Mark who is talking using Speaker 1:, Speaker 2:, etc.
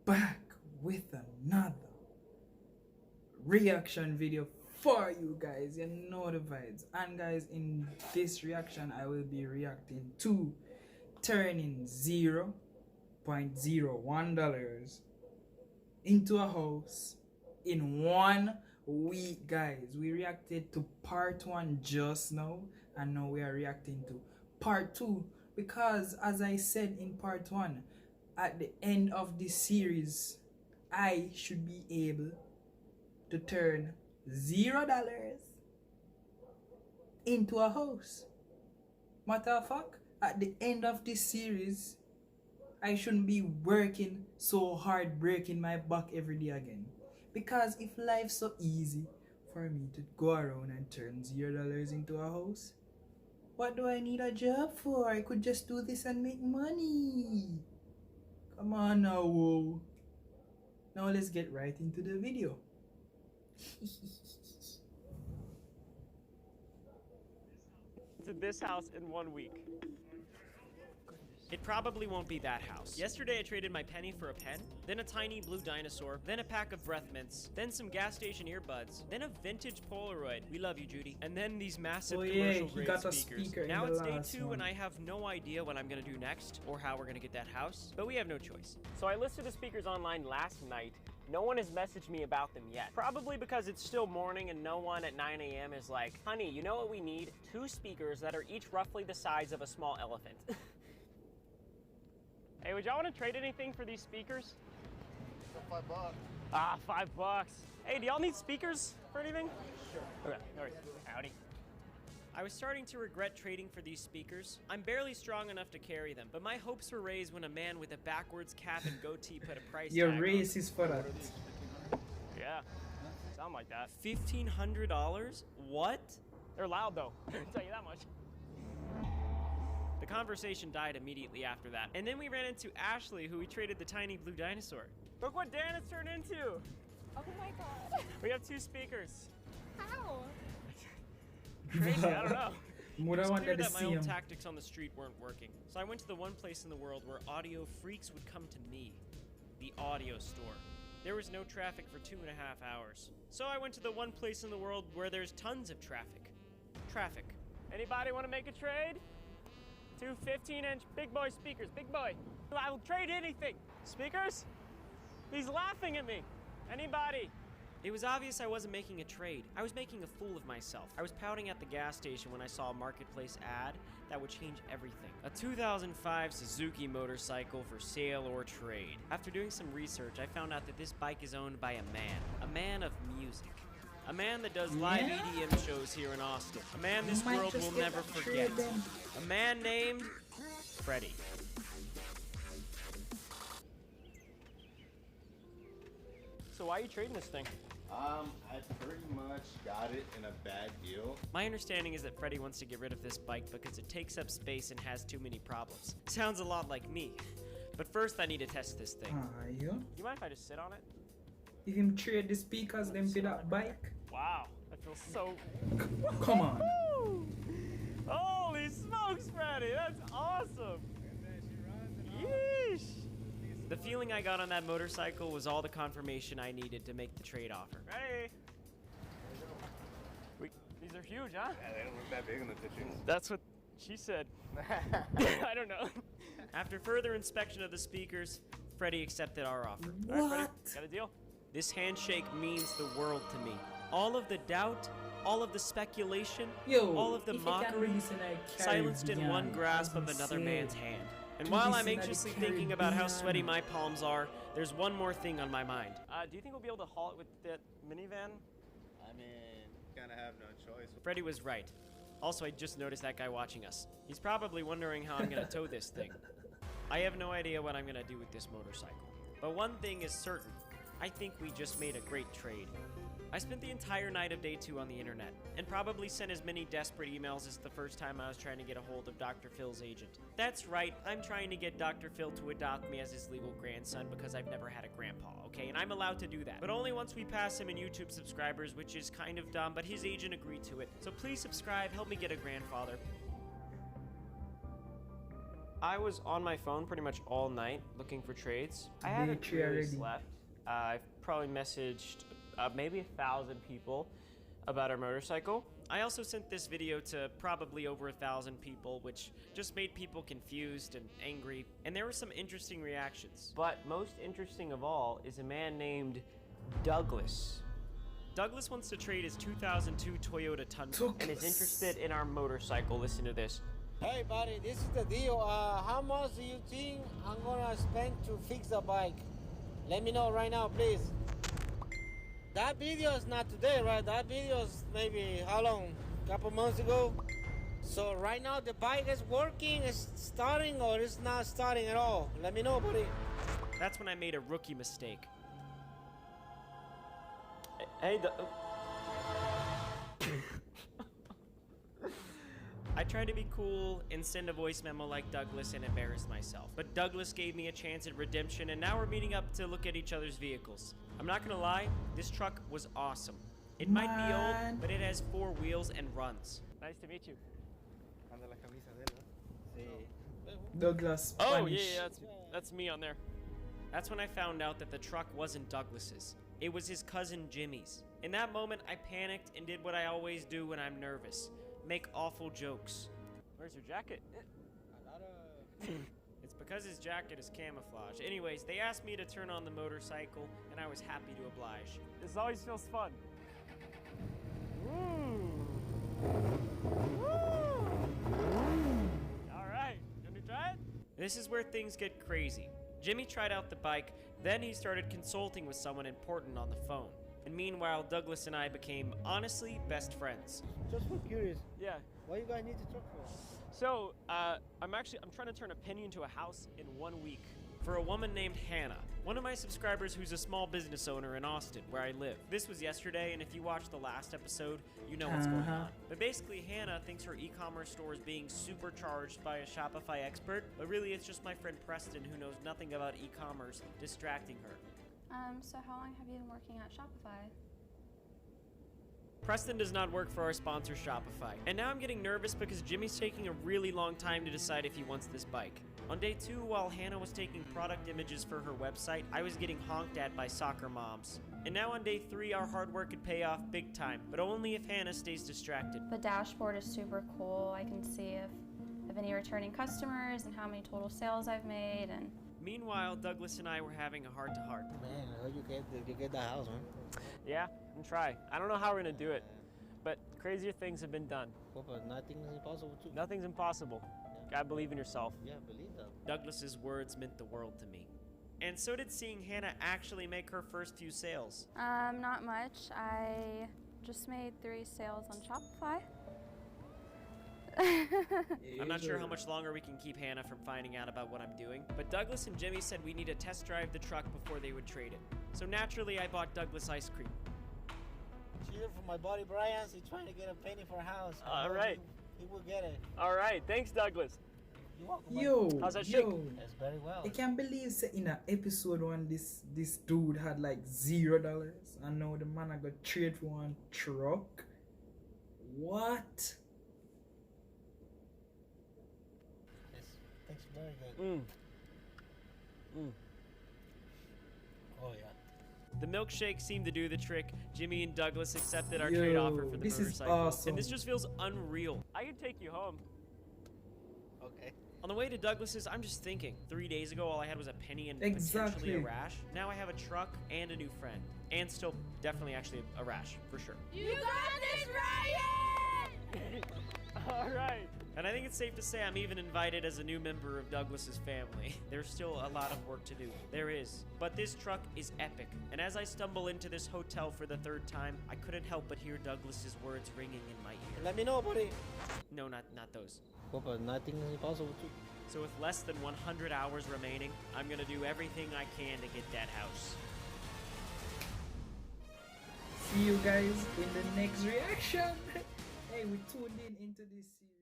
Speaker 1: back with another reaction video for you guys. You know the vibes. And guys, in this reaction, I will be reacting to turning $0.01 into a house in 1 week. Guys, we reacted to part 1 just now, and now we are reacting to part 2, because as I said in part 1, at the end of this series I should be able to turn $0 into a house. Matter of fact, at the end of this series I shouldn't be working so hard, breaking my back every day again. Because if life's so easy for me to go around and turn $0 into a house, what do I need a job for? I could just do this and make money. Come on now, whoa. Now let's get right into the video.
Speaker 2: To this house in 1 week. It probably won't be that house. Yesterday I traded my penny for a pen, then a tiny blue dinosaur, then a pack of breath mints, then some gas station earbuds, then a vintage Polaroid. We love you, Judy. And then these massive commercial grade speakers. Now it's day 2 and I have no idea what I'm gonna do next or how we're gonna get that house, but we have no choice. So I listed the speakers online last night. No one has messaged me about them yet. Probably because it's still morning and no one at 9 a.m. is like, honey, you know what we need? 2 speakers that are each roughly the size of a small elephant. Hey, would y'all want to trade anything for these speakers?
Speaker 3: For $5.
Speaker 2: Ah, $5. Hey, do y'all need speakers for anything?
Speaker 3: Sure.
Speaker 2: Okay, no worries. Howdy. I was starting to regret trading for these speakers. I'm barely strong enough to carry them, but my hopes were raised when a man with a backwards cap and goatee put a price
Speaker 1: Your
Speaker 2: tag
Speaker 1: race is for that.
Speaker 2: Yeah, sound like that. $1,500? What? They're loud though, I'll tell you that much. The conversation died immediately after that. And then we ran into Ashley, who we traded the tiny blue dinosaur. Look what Dan has turned into.
Speaker 4: Oh my god.
Speaker 2: We have 2 speakers.
Speaker 4: How?
Speaker 2: Crazy, I don't know.
Speaker 1: Muda
Speaker 2: It's clear
Speaker 1: wanted to
Speaker 2: that my
Speaker 1: see
Speaker 2: old
Speaker 1: him.
Speaker 2: tactics on the street weren't working. So I went to the one place in the world where audio freaks would come to me. The audio store. There was no traffic for 2.5 hours. So I went to the one place in the world where there's tons of traffic. Traffic. Anybody want to make a trade? 2 15-inch big boy speakers, big boy. I will trade anything. Speakers? He's laughing at me. Anybody? It was obvious I wasn't making a trade. I was making a fool of myself. I was pouting at the gas station when I saw a marketplace ad that would change everything. A 2005 Suzuki motorcycle for sale or trade. After doing some research, I found out that this bike is owned by a man of music. A man that does live EDM shows here in Austin. A man this world will never forget. A man named Freddie. So why are you trading this thing?
Speaker 3: I pretty much got it in a bad deal.
Speaker 2: My understanding is that Freddie wants to get rid of this bike because it takes up space and has too many problems. Sounds a lot like me. But first I need to test this thing.
Speaker 1: You
Speaker 2: mind if I just sit on it?
Speaker 1: If him trade the speakers them for that bike.
Speaker 2: Wow, that feels so...
Speaker 1: Come on.
Speaker 2: Holy smokes, Freddie, that's awesome. Yeesh. The feeling I got on that motorcycle was all the confirmation I needed to make the trade offer. Ready? These are huge, huh?
Speaker 3: Yeah, they don't look that big in the pictures.
Speaker 2: That's what she said. I don't know. After further inspection of the speakers, Freddie accepted our offer.
Speaker 1: What?
Speaker 2: All right, Freddie, got a deal? This handshake means the world to me. All of the doubt, all of the speculation, all of the mockery, silenced in one grasp of another man's hand. And while I'm anxiously thinking about how sweaty my palms are, there's one more thing on my mind. Do you think we'll be able to haul it with that minivan?
Speaker 3: I mean, kind of have no choice.
Speaker 2: Freddie was right. Also, I just noticed that guy watching us. He's probably wondering how I'm gonna tow this thing. I have no idea what I'm gonna do with this motorcycle. But one thing is certain. I think we just made a great trade. I spent the entire night of day 2 on the internet, and probably sent as many desperate emails as the first time I was trying to get a hold of Dr. Phil's agent. That's right, I'm trying to get Dr. Phil to adopt me as his legal grandson because I've never had a grandpa, okay? And I'm allowed to do that. But only once we pass him in YouTube subscribers, which is kind of dumb, but his agent agreed to it. So please subscribe, help me get a grandfather. I was on my phone pretty much all night looking for trades. I haven't
Speaker 1: Day 3
Speaker 2: really
Speaker 1: already.
Speaker 2: slept. I've probably messaged maybe 1,000 people about our motorcycle. I also sent this video to probably over 1,000 people, which just made people confused and angry, and there were some interesting reactions. But most interesting of all is a man named Douglas. Douglas wants to trade his 2002 Toyota Tundra and is interested in our motorcycle. Listen to this.
Speaker 5: Hey buddy, this is the deal. How much do you think I'm gonna spend to fix the bike? Let me know right now, please. That video is not today, right? That video is maybe how long? Couple months ago. So right now the bike is working, it's starting, or it's not starting at all. Let me know, buddy.
Speaker 2: That's when I made a rookie mistake. I tried to be cool and send a voice memo like Douglas and embarrass myself. But Douglas gave me a chance at redemption, and now we're meeting up to look at each other's vehicles. I'm not gonna lie, this truck was awesome. It might be
Speaker 1: Man.
Speaker 2: old, but it has 4 wheels and runs. Nice to meet you.
Speaker 1: Douglas
Speaker 2: Oh,
Speaker 1: Spanish.
Speaker 2: yeah, that's me on there. That's when I found out that the truck wasn't Douglas's. It was his cousin Jimmy's. In that moment, I panicked and did what I always do when I'm nervous. Make awful jokes. Where's your jacket? It's because his jacket is camouflage. Anyways, they asked me to turn on the motorcycle, and I was happy to oblige. This always feels fun. Alright, you want to try it? This is where things get crazy. Jimmy tried out the bike, then he started consulting with someone important on the phone. And meanwhile, Douglas and I became, honestly, best friends.
Speaker 5: Just for curious,
Speaker 2: Yeah.
Speaker 5: what you guys need to talk for?
Speaker 2: So, I'm trying to turn a penny into a house in 1 week for a woman named Hannah, one of my subscribers who's a small business owner in Austin, where I live. This was yesterday, and if you watched the last episode, you know what's going on. But basically, Hannah thinks her e-commerce store is being supercharged by a Shopify expert, but really it's just my friend Preston, who knows nothing about e-commerce, distracting her.
Speaker 4: So how long have you been working at Shopify?
Speaker 2: Preston does not work for our sponsor, Shopify. And now I'm getting nervous because Jimmy's taking a really long time to decide if he wants this bike. On day 2, while Hannah was taking product images for her website, I was getting honked at by soccer moms. And now on day 3, our hard work could pay off big time, but only if Hannah stays distracted.
Speaker 4: The dashboard is super cool. I can see if any returning customers and how many total sales I've made. And
Speaker 2: Meanwhile, Douglas and I were having a heart-to-heart.
Speaker 5: Man, how you get the house, man?
Speaker 2: Yeah, and try. I don't know how we're gonna do it, but crazier things have been done.
Speaker 5: Well, but nothing is impossible too.
Speaker 2: Nothing's impossible. Gotta believe in yourself.
Speaker 5: Yeah, believe that.
Speaker 2: Douglas's words meant the world to me. And so did seeing Hannah actually make her first few sales.
Speaker 4: not much. I just made 3 sales on Shopify.
Speaker 2: I'm not sure how much longer we can keep Hannah from finding out about what I'm doing, but Douglas and Jimmy said we need to test drive the truck before they would trade it. So naturally, I bought Douglas ice cream.
Speaker 5: Cheer for my buddy Brian. He's trying to get a penny for a house.
Speaker 2: All right.
Speaker 5: He will get it.
Speaker 2: All right, thanks, Douglas.
Speaker 5: You're welcome.
Speaker 1: Yo,
Speaker 2: How's that shake?
Speaker 1: yo.
Speaker 5: That's very well.
Speaker 1: I can't believe say in an episode one this dude had like $0 and now the man I got trade for one truck. What?
Speaker 5: Thanks, very good. Oh yeah.
Speaker 2: The milkshake seemed to do the trick. Jimmy and Douglas accepted our
Speaker 1: Yo,
Speaker 2: trade offer for the
Speaker 1: this is
Speaker 2: motorcycle.
Speaker 1: awesome.
Speaker 2: And this just feels unreal. I can take you home.
Speaker 5: Okay.
Speaker 2: On the way to Douglas's, I'm just thinking. 3 days ago, all I had was a penny and
Speaker 1: Exactly.
Speaker 2: potentially a rash. Now I have a truck and a new friend. And still, definitely actually a rash, for sure.
Speaker 4: You got this, Ryan!
Speaker 2: All right. And I think it's safe to say I'm even invited as a new member of Douglas's family. There's still a lot of work to do. There is. But this truck is epic. And as I stumble into this hotel for the 3rd time, I couldn't help but hear Douglas's words ringing in my ear.
Speaker 5: Let me know, buddy.
Speaker 2: No, not those.
Speaker 5: Well, but nothing is impossible too.
Speaker 2: So with less than 100 hours remaining, I'm gonna do everything I can to get that house.
Speaker 1: See you guys in the next reaction. Hey, we tuned in into this series.